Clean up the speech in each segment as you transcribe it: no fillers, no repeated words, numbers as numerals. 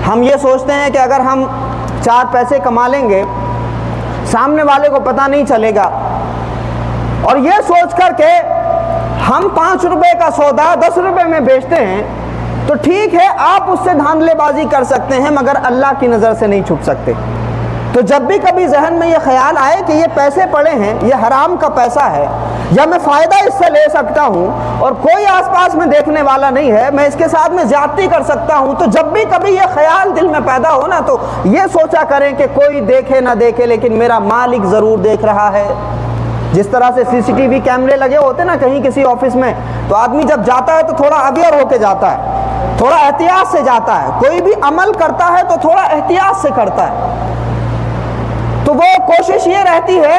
ہم یہ سوچتے ہیں کہ اگر ہم 4 پیسے کما لیں گے سامنے والے کو پتہ نہیں چلے گا، اور یہ سوچ کر کہ ہم 5 روپے کا سودا 10 روپے میں بیچتے ہیں تو ٹھیک ہے، آپ اس سے دھاندلے بازی کر سکتے ہیں مگر اللہ کی نظر سے نہیں چھپ سکتے۔ تو جب بھی کبھی ذہن میں یہ خیال آئے کہ یہ پیسے پڑے ہیں، یہ حرام کا پیسہ ہے، یا میں فائدہ اس سے لے سکتا ہوں اور کوئی آس پاس میں دیکھنے والا نہیں ہے، میں اس کے ساتھ میں زیادتی کر سکتا ہوں، تو جب بھی کبھی یہ خیال دل میں پیدا ہو نا تو یہ سوچا کریں کہ کوئی دیکھے نہ دیکھے لیکن میرا مالک ضرور دیکھ رہا ہے۔ جس طرح سے سی سی ٹی وی کیمرے لگے ہوتے نا کہیں کسی آفس میں، تو آدمی جب جاتا ہے تو تھوڑا اویئر ہو کے جاتا ہے، تھوڑا احتیاط سے جاتا ہے، کوئی بھی عمل کرتا ہے تو تھوڑا احتیاط سے کرتا ہے۔ تو وہ کوشش یہ رہتی ہے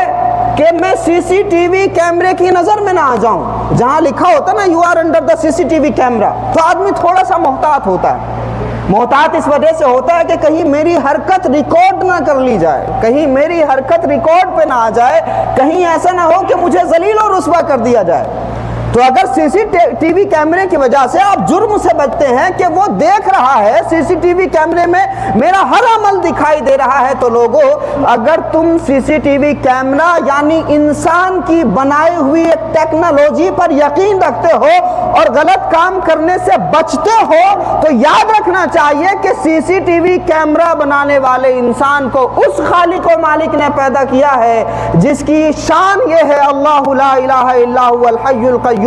کہ میں سی سی ٹی وی کیمرے کی نظر میں نہ آ جاؤں، جہاں لکھا ہوتا ہے نا you are under the C C T V camera, تو آدمی تھوڑا سا محتاط ہوتا ہے۔ محتاط اس وجہ سے ہوتا ہے کہ کہیں میری حرکت ریکارڈ نہ کر لی جائے، کہیں میری حرکت ریکارڈ پہ نہ آ جائے، کہیں ایسا نہ ہو کہ مجھے ذلیل و رسوا کر دیا جائے۔ تو اگر سی سی ٹی وی کیمرے کی وجہ سے آپ جرم سے بچتے ہیں کہ وہ دیکھ رہا ہے، سی سی ٹی وی کیمرے میں میرا ہر عمل دکھائی دے رہا ہے، تو لوگوں اگر تم سی سی ٹی وی کیمرہ یعنی انسان کی بنائی ہوئی ایک ٹیکنالوجی پر یقین رکھتے ہو اور غلط کام کرنے سے بچتے ہو تو یاد رکھنا چاہیے کہ سی سی ٹی وی کیمرہ بنانے والے انسان کو اس خالق و مالک نے پیدا کیا ہے جس کی شان یہ ہے اللہ لا الہ الا هو الحی القیوم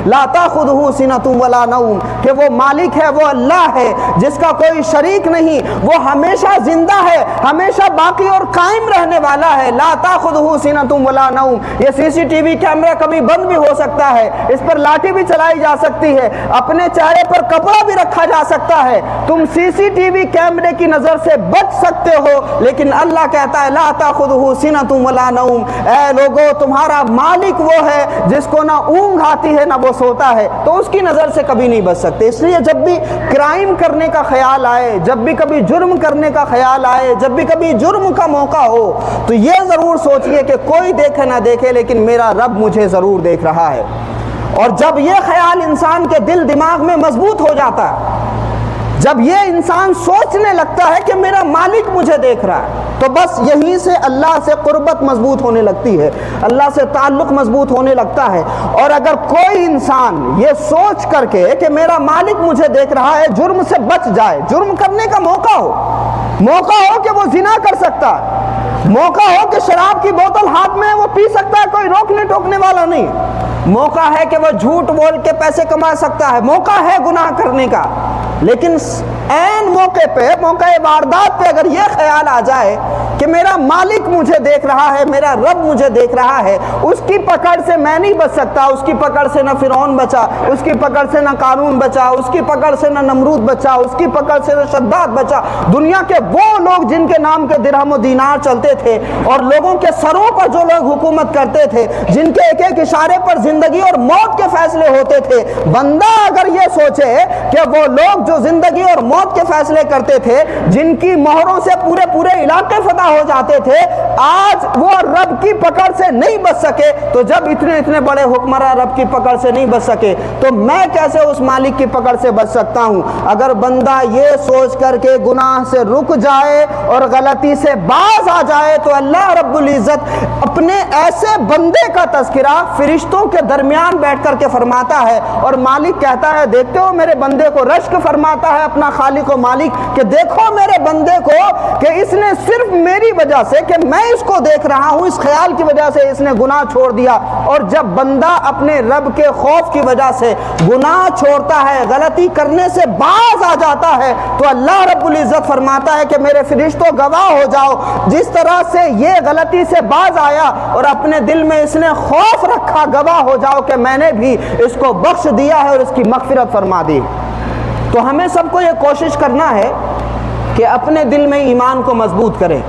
لا تاخذہ سنۃ ولا نوم، کہ وہ مالک ہے، وہ اللہ ہے جس کا کوئی شریک نہیں، وہ ہمیشہ زندہ ہے، ہمیشہ باقی اور قائم رہنے والا ہے۔ لا تاخذہ سنۃ ولا نوم، یہ سی سی ٹی وی کیمرہ کبھی بند بھی ہو سکتا ہے، اس پر لاٹھی بھی چلائی جا سکتی ہے، اپنے چہرے پر کپڑا بھی رکھا جا سکتا ہے، تم سی سی ٹی وی کیمرے کی نظر سے بچ سکتے ہو، لیکن اللہ کہتا ہے لا تاخذہ سنۃ ولا نوم، اے لوگو تمہارا مالک وہ ہے جس کو نہ اونگ آتی ہے نہ وہ سوتا ہے، تو اس کی نظر سے کبھی نہیں بچ سکتے۔ اس لیے جب بھی کرائم کرنے کا خیال آئے، جب بھی کبھی جرم کرنے کا خیال آئے، جب بھی کبھی جرم کا موقع ہو تو یہ ضرور سوچئے کہ کوئی دیکھے نہ دیکھے لیکن میرا رب مجھے ضرور دیکھ رہا ہے۔ اور جب یہ خیال انسان کے دل دماغ میں مضبوط ہو جاتا ہے، جب یہ انسان سوچنے لگتا ہے کہ میرا مالک مجھے دیکھ رہا ہے، تو بس یہیں سے اللہ سے قربت مضبوط ہونے لگتی ہے، اللہ سے تعلق مضبوط ہونے لگتا ہے۔ اور اگر کوئی انسان یہ سوچ کر کے کہ میرا مالک مجھے دیکھ رہا ہے جرم سے بچ جائے، جرم کرنے کا موقع ہو کہ وہ زنا کر سکتا ہے، موقع ہو کہ شراب کی بوتل ہاتھ میں ہے وہ پی سکتا ہے، کوئی روکنے ٹوکنے والا نہیں، موقع ہے کہ وہ جھوٹ بول کے پیسے کما سکتا ہے، موقع ہے گناہ کرنے کا، لیکن عین موقع پہ، موقع واردات پہ اگر یہ خیال آ جائے کہ میرا مالک مجھے دیکھ رہا ہے، میرا رب مجھے دیکھ رہا ہے، اس کی پکڑ سے میں نہیں بچ سکتا، اس کی پکڑ سے نہ فرعون بچا، اس کی پکڑ سے نہ قارون بچا، اس کی پکڑ سے نہ نمرود بچا، اس کی پکڑ سے نہ شداد بچا، دنیا کے وہ لوگ جن کے نام کے درہم و دینار چلتے تھے اور لوگوں کے سروں پر جو لوگ حکومت کرتے تھے، جن کے ایک ایک اشارے پر زندگی اور موت کے فیصلے ہوتے تھے، بندہ اگر یہ سوچے کہ وہ لوگ جو زندگی اور موت کے فیصلے کرتے تھے، جن کی مہروں سے پورے علاقے فتح ہو جاتے تھے، آج وہ رب کی پکڑ سے نہیں بچ سکے، تو جب اتنے بڑے حکمراں رب کی پکڑ سے نہیں بچ سکے تو میں کیسے اس مالک کی پکڑ سے بچ سکتا ہوں؟ اگر بندہ یہ سوچ کر کے گناہ سے رک جائے اور غلطی سے باز آ جائے تو اللہ رب العزت اپنے ایسے بندے کا تذکرہ فرشتوں کے درمیان بیٹھ کر کے فرماتا ہے، اور مالک کہتا ہے دیکھتے ہو میرے بندے کو، رشک فرماتا ہے اپنا خالق و مالک کہ دیکھو میرے بندے کو کہ اس نے صرف میری وجہ سے کہ میں اس کو دیکھ رہا ہوں، اس خیال کی وجہ سے اس نے گناہ چھوڑ دیا۔ اور جب بندہ اپنے رب کے خوف کی وجہ سے گناہ چھوڑتا ہے، غلطی کرنے سے باز آ جاتا ہے، تو اللہ رب العزت فرماتا ہے کہ میرے فرشتوں گواہ ہو جاؤ، جس طرح سے یہ غلطی سے باز آیا اور اپنے دل میں اس نے خوف رکھا، گواہ ہو جاؤ کہ میں نے بھی اس کو بخش دیا ہے اور اس کی مغفرت فرما دی۔ تو ہمیں سب کو یہ کوشش کرنا ہے کہ اپنے دل میں ایمان کو مضبوط کریں۔